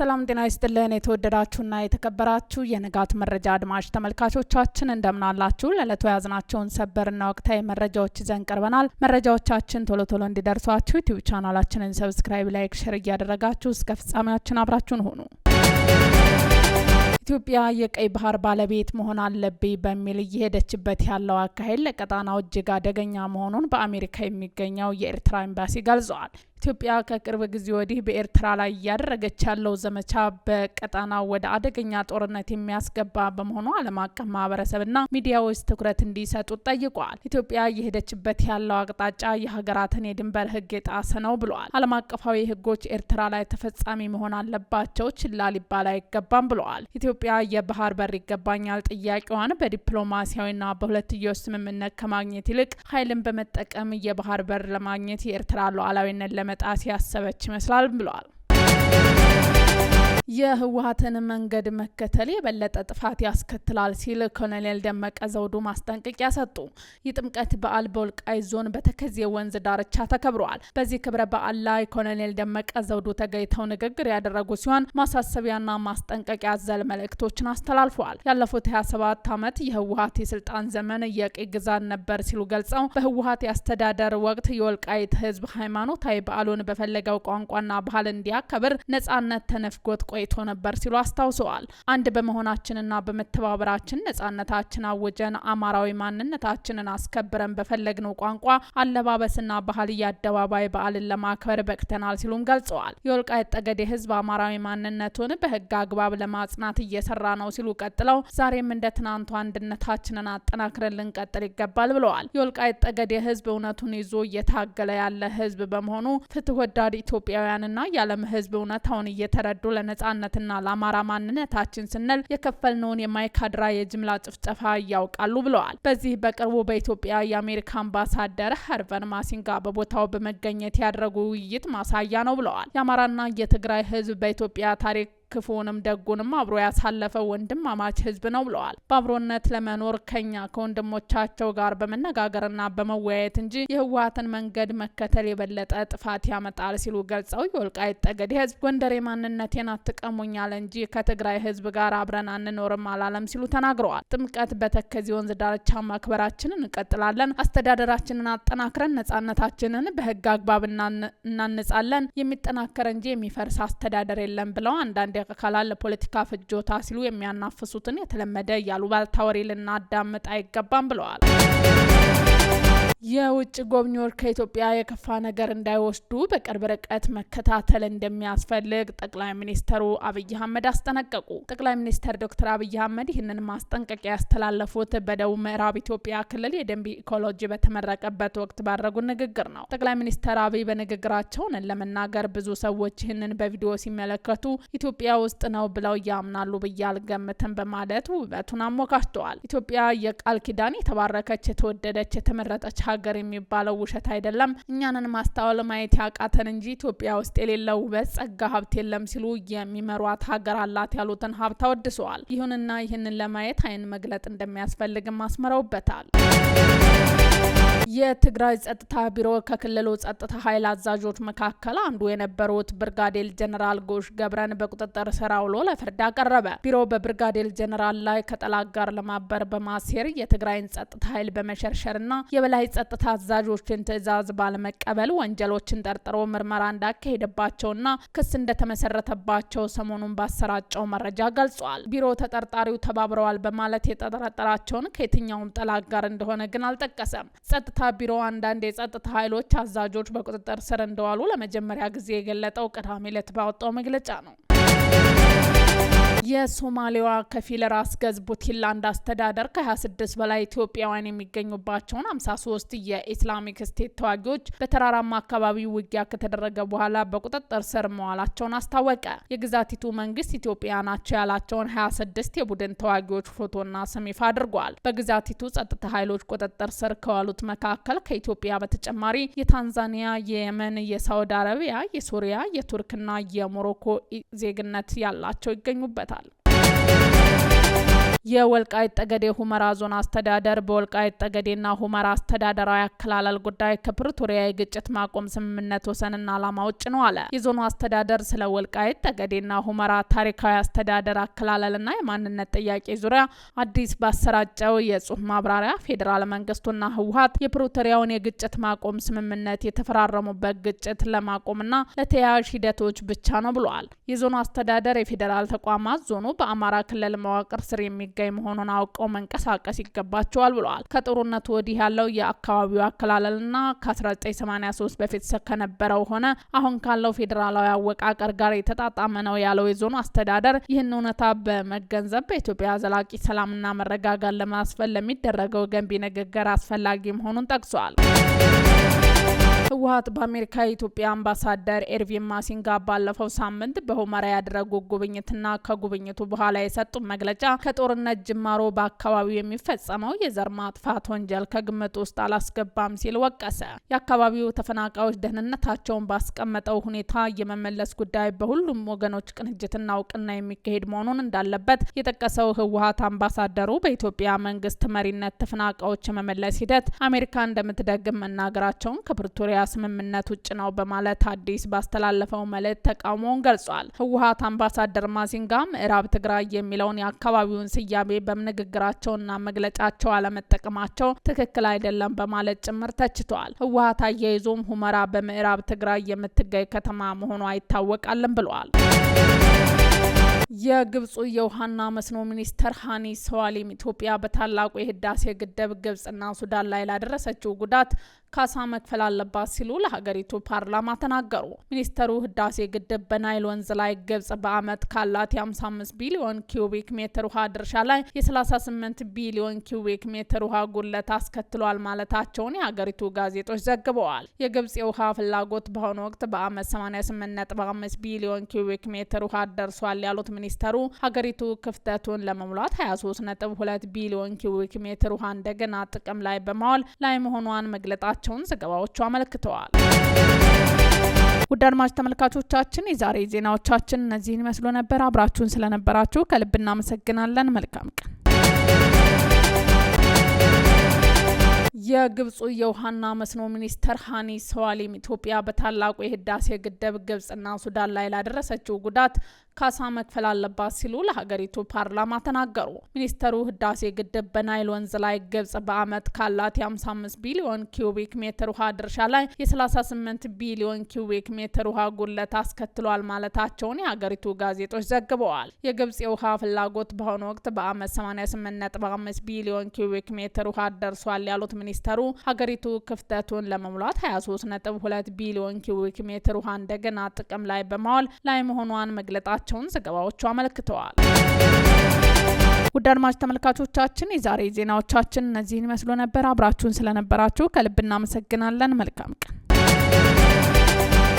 ሰላም ጤና ይስጥልን የተወደዳችሁና የተከበራችሁ የንጋት መረጃ አድማጭ ተመልካቾቻችን እንደምን አላችሁ? ለዕለቱ ያዝናቸውን ሰበርና ወቅታዊ መረጃዎች ይዘን ቀርበናል። መረጃዎቻችን ቶሎ ቶሎ እንዲደርሷችሁ ዩቲዩብ ቻናላችንን ሰብስክራይብ፣ ላይክ፣ ሼር እያደረጋችሁ እስከ ፍጻሜያችን አብራችሁን ሁኑ። ኢትዮጵያ የቀይ ባህር ባለቤት መሆን አለብኝ በሚል እየሄደችበት ያለው አካሄድ ለቀጣናው እጅግ አደገኛ መሆኑን በአሜሪካ የሚገኘው የኤርትራ ኤምባሲ ገልጿል። ኢትዮጵያ ከቅርብ ጊዜ ወዲህ በኤርትራ ላይ እያደረገች ያለው ዘመቻ በቀጣናው ወደ አደገኛ ጦርነት የሚያስገባ በመሆኑ ዓለም አቀፍ ማህበረሰብና ሚዲያዎች ትኩረት እንዲሰጡት ጠይቋል። ኢትዮጵያ እየሄደችበት ያለው አቅጣጫ የሀገራትን የድንበር ሕግ የጣሰ ነው ብለዋል። ዓለም አቀፋዊ ሕጎች ኤርትራ ላይ ተፈጻሚ መሆን አለባቸው፣ ችላ ሊባል አይገባም ብለዋል። ኢትዮጵያ የባህር በር ይገባኛል ጥያቄዋን በዲፕሎማሲያዊና በሁለትዮሽ ስምምነት ከማግኘት ይልቅ ኃይልን በመጠቀም የባህር በር ለማግኘት የኤርትራ ሉዓላዊነት ለመጣስ ያሰበች ይመስላል ብለዋል። የህወሓትን መንገድ መከተል የበለጠ ጥፋት ያስከትላል ሲል ኮሎኔል ደመቀ ዘውዱ ማስጠንቀቂያ ሰጡ። የጥምቀት በዓል በወልቃይት ዞን በተከዜ ወንዝ ዳርቻ ተከብረዋል። በዚህ ክብረ በዓል ላይ ኮሎኔል ደመቀ ዘውዱ ተገኝተው ንግግር ያደረጉ ሲሆን ማሳሰቢያና ማስጠንቀቂያ አዘል መልእክቶችን አስተላልፈዋል። ያለፉት 27 ዓመት የህወሓት የስልጣን ዘመን የቀይ ግዛት ነበር ሲሉ ገልጸው በህወሓት የአስተዳደር ወቅት የወልቃይት ህዝብ ሃይማኖታዊ በዓሉን በፈለገው ቋንቋና ባህል እንዲያከብር ነጻነት ተነፍጎት ቆይቶ ነበር ሲሉ አስታውሰዋል። አንድ በመሆናችንና በመተባበራችን ነጻነታችን አውጀን አማራዊ ማንነታችንን አስከብረን በፈለግነው ቋንቋ አለባበስና ባህል የአደባባይ በዓልን ለማክበር በቅተናል ሲሉም ገልጸዋል። የወልቃይት ጠገዴ ህዝብ አማራዊ ማንነቱን በህግ አግባብ ለማጽናት እየሰራ ነው ሲሉ ቀጥለው ዛሬም እንደ ትናንቱ አንድነታችንን አጠናክረን ልንቀጥል ይገባል ብለዋል። የወልቃይት ጠገዴ ህዝብ እውነቱን ይዞ እየታገለ ያለ ህዝብ በመሆኑ ፍትህ ወዳድ ኢትዮጵያውያንና የዓለም ህዝብ እውነታውን እየተረዱ ለነጻነትና ለአማራ ማንነታችን ስንል የከፈልነውን የማይካድራ የጅምላ ጭፍጨፋ ያውቃሉ ብለዋል። በዚህ በቅርቡ በኢትዮጵያ የአሜሪካ አምባሳደር ሀርቨን ማሲንጋ በቦታው በመገኘት ያደረጉ ውይይት ማሳያ ነው ብለዋል። የአማራና የትግራይ ህዝብ በኢትዮጵያ ታሪክ ክፉንም ደጉንም አብሮ ያሳለፈ ወንድማማች ህዝብ ነው ብለዋል። በአብሮነት ለመኖር ከኛ ከወንድሞቻቸው ጋር በመነጋገርና በመወያየት እንጂ የህወሓትን መንገድ መከተል የበለጠ ጥፋት ያመጣል ሲሉ ገልጸው የወልቃይት ጠገዴ ህዝብ ጎንደሬ ማንነቴን አትቀሙኛል እንጂ ከትግራይ ህዝብ ጋር አብረን አንኖርም አላለም ሲሉ ተናግረዋል። ጥምቀት በተከዜ ወንዝ ዳርቻ ማክበራችንን እንቀጥላለን። አስተዳደራችንን አጠናክረን ነጻነታችንን በህግ አግባብ እናንጻለን። የሚጠናከር እንጂ የሚፈርስ አስተዳደር የለም ብለው አንዳንድ ያከካላል ለፖለቲካ ፍጆታ ሲሉ የሚያናፍሱትን የተለመደ ያሉባልታ ወሬ ልናዳምጥ አይገባም ብለዋል። የውጭ ጎብኚዎች ከኢትዮጵያ የከፋ ነገር እንዳይወስዱ በቅርብ ርቀት መከታተል እንደሚያስፈልግ ጠቅላይ ሚኒስትሩ አብይ አህመድ አስጠነቀቁ። ጠቅላይ ሚኒስትር ዶክተር አብይ አህመድ ይህንን ማስጠንቀቂያ ያስተላለፉት በደቡብ ምዕራብ ኢትዮጵያ ክልል የደንቢ ኢኮሎጂ በተመረቀበት ወቅት ባደረጉት ንግግር ነው። ጠቅላይ ሚኒስትር አብይ በንግግራቸው ለመናገር ብዙ ሰዎች ይህንን በቪዲዮ ሲመለከቱ ኢትዮጵያ ውስጥ ነው ብለው ያምናሉ ብዬ አልገምትም በማለት ውበቱን አሞካሽተዋል። ኢትዮጵያ የቃል ኪዳን የተባረከች የተወደደች የተመረጠች ሀገር የሚባለው ውሸት አይደለም። እኛንን ማስተዋል ማየት ያቃተን እንጂ ኢትዮጵያ ውስጥ የሌለው ውበት፣ ጸጋ፣ ሀብት የለም ሲሉ የሚመሯት ሀገር አላት ያሉትን ሀብት አወድሰዋል። ይሁንና ይህንን ለማየት አይን መግለጥ እንደሚያስፈልግም አስመረውበታል። የትግራይ ጸጥታ ቢሮ ከክልሉ ጸጥታ ኃይል አዛዦች መካከል አንዱ የነበሩት ብርጋዴር ጀነራል ጎሽ ገብረን በቁጥጥር ስር አውሎ ለፍርድ አቀረበ። ቢሮው በብርጋዴር ጀነራል ላይ ከጠላት ጋር ለማበር በማሴር የትግራይን ጸጥታ ኃይል በመሸርሸርና የበላይ ጸጥታ አዛዦችን ትዕዛዝ ባለመቀበል ወንጀሎችን ጠርጥሮ ምርመራ እንዳካሄደባቸውና ክስ እንደተመሰረተባቸው ሰሞኑን ባሰራጨው መረጃ ገልጿል። ቢሮው ተጠርጣሪው ተባብረዋል በማለት የጠረጠራቸውን ከየትኛውም ጠላት ጋር እንደሆነ ግን አልጠቀሰም። ጸጥታ ቢሮ አንዳንድ የጸጥታ ኃይሎች አዛዦች በቁጥጥር ስር እንደዋሉ ለመጀመሪያ ጊዜ የገለጠው ቅዳሜ ዕለት ባወጣው መግለጫ ነው። የሶማሌዋ ከፊል ራስ ገዝ ፑንትላንድ አስተዳደር ከ26 በላይ ኢትዮጵያውያን የሚገኙባቸውን 53 የኢስላሚክ ስቴት ተዋጊዎች በተራራማ አካባቢ ውጊያ ከተደረገ በኋላ በቁጥጥር ስር መዋላቸውን አስታወቀ። የግዛቲቱ መንግስት ኢትዮጵያ ናቸው ያላቸውን 26 የቡድን ተዋጊዎች ፎቶና ስም ይፋ አድርጓል። በግዛቲቱ ጸጥታ ኃይሎች ቁጥጥር ስር ከዋሉት መካከል ከኢትዮጵያ በተጨማሪ የታንዛኒያ፣ የየመን፣ የሳውዲ አረቢያ፣ የሱሪያ፣ የቱርክና የሞሮኮ ዜግነት ያላቸው ይገኙበታል። የወልቃይት ጠገዴ ሁመራ ዞን አስተዳደር በወልቃይት ጠገዴና ሁመራ አስተዳደራዊ አከላለል ጉዳይ ከፕሪቶሪያ የግጭት ማቆም ስምምነት ወሰንና ዓላማ ውጭ ነው አለ። የዞኑ አስተዳደር ስለ ወልቃይት ጠገዴና ሁመራ ታሪካዊ አስተዳደር አከላለልና የማንነት ጥያቄ ዙሪያ አዲስ ባሰራጨው የጽሁፍ ማብራሪያ ፌዴራል መንግስቱና ህወሓት የፕሪቶሪያውን የግጭት ማቆም ስምምነት የተፈራረሙበት ግጭት ለማቆምና ለተያያዥ ሂደቶች ብቻ ነው ብሏል። የዞኑ አስተዳደር የፌዴራል ተቋማት ዞኑ በአማራ ክልል መዋቅር ስር የሚገኝ መሆኑን አውቀው መንቀሳቀስ ይገባቸዋል ብለዋል። ከጦርነቱ ወዲህ ያለው የአካባቢው አከላለልና ከ1983 በፊት ከነበረው ሆነ አሁን ካለው ፌዴራላዊ አወቃቀር ጋር የተጣጣመ ነው ያለው የዞኑ አስተዳደር ይህን እውነታ በመገንዘብ በኢትዮጵያ ዘላቂ ሰላምና መረጋጋት ለማስፈን ለሚደረገው ገንቢ ንግግር አስፈላጊ መሆኑን ጠቅሷል። ህወሓት በአሜሪካ የኢትዮጵያ አምባሳደር ኤርቪን ማሲንጋ ባለፈው ሳምንት በሁመራ ያደረጉ ጉብኝትና ከጉብኝቱ በኋላ የሰጡት መግለጫ ከጦርነት ጅማሮ በአካባቢው የሚፈጸመው የዘር ማጥፋት ወንጀል ከግምት ውስጥ አላስገባም ሲል ወቀሰ። የአካባቢው ተፈናቃዮች ደህንነታቸውን ባስቀመጠው ሁኔታ የመመለስ ጉዳይ በሁሉም ወገኖች ቅንጅትና እውቅና የሚካሄድ መሆኑን እንዳለበት የጠቀሰው ህወሓት አምባሳደሩ በኢትዮጵያ መንግስት መሪነት ተፈናቃዮች የመመለስ ሂደት አሜሪካ እንደምትደግም መናገራቸውን ከፕሪቶሪያ ስምምነት ውጭ ነው በማለት አዲስ ባስተላለፈው መልእክት ተቃውሞውን ገልጿል። ህወሓት አምባሳደር ማሲንጋ ምዕራብ ትግራይ የሚለውን የአካባቢውን ስያሜ በንግግራቸውና መግለጫቸው አለመጠቀማቸው ትክክል አይደለም በማለት ጭምር ተችቷል። ህወሓት አያይዞም ሁመራ በምዕራብ ትግራይ የምትገኝ ከተማ መሆኗ ይታወቃልን ብሏል። የግብፁ የውሃና መስኖ ሚኒስተር ሃኒ ሰዋሊም ኢትዮጵያ በታላቁ የህዳሴ ግድብ ግብጽና ሱዳን ላይ ላደረሰችው ጉዳት ካሳ መክፈል አለባት ሲሉ ለሀገሪቱ ፓርላማ ተናገሩ። ሚኒስተሩ ህዳሴ ግድብ በናይል ወንዝ ላይ ግብጽ በአመት ካላት የ55 ቢሊዮን ኪዩቢክ ሜትር ውሃ ድርሻ ላይ የ38 ቢሊዮን ኪዩቢክ ሜትር ውሃ ጉለት አስከትሏል ማለታቸውን የሀገሪቱ ጋዜጦች ዘግበዋል። የግብጽ የውሃ ፍላጎት በአሁኑ ወቅት በአመት 88.5 ቢሊዮን ኪዩቢክ ሜትር ውሃ ደርሷል ያሉት ሚኒስተሩ ሀገሪቱ ክፍተቱን ለመሙላት 23.2 ቢሊዮን ኪዩቢክ ሜትር ውሃ እንደገና ጥቅም ላይ በማዋል ላይ መሆኗን መግለጣቸውን ዘገባዎቹ አመልክተዋል። ውድ አድማጭ ተመልካቾቻችን የዛሬ ዜናዎቻችን እነዚህን ይመስሉ ነበር። አብራችሁን ስለነበራችሁ ከልብ እናመሰግናለን። መልካም ቀን። የግብፁ የውሃና መስኖ ሚኒስተር ሃኒ ሰዋሊም ኢትዮጵያ በታላቁ የህዳሴ ግድብ ግብጽና ሱዳን ላይ ላደረሰችው ጉዳት ካሳ መክፈል አለባት ሲሉ ለሀገሪቱ ፓርላማ ተናገሩ። ሚኒስተሩ ህዳሴ ግድብ በናይል ወንዝ ላይ ግብጽ በአመት ካላት የ55 ቢሊዮን ኪዩቢክ ሜትር ውሃ ድርሻ ላይ የ38 ቢሊዮን ኪዩቢክ ሜትር ውሃ ጉለት አስከትሏል ማለታቸውን የሀገሪቱ ጋዜጦች ዘግበዋል። የግብጽ የውሃ ፍላጎት በአሁኑ ወቅት በአመት 88.5 ቢሊዮን ኪዩቢክ ሜትር ውሃ ደርሷል ያሉት ሚኒስተሩ ሀገሪቱ ክፍተቱን ለመሙላት 23.2 ቢሊዮን ኪዩቢክ ሜትር ውሃ እንደገና ጥቅም ላይ በማዋል ላይ መሆኗን መግለጣቸውን ዘገባዎቹ አመልክተዋል። ውድ አድማጭ ተመልካቾቻችን የዛሬ ዜናዎቻችን እነዚህን ይመስሉ ነበር። አብራችሁን ስለነበራችሁ ከልብ እናመሰግናለን። መልካም ቀን።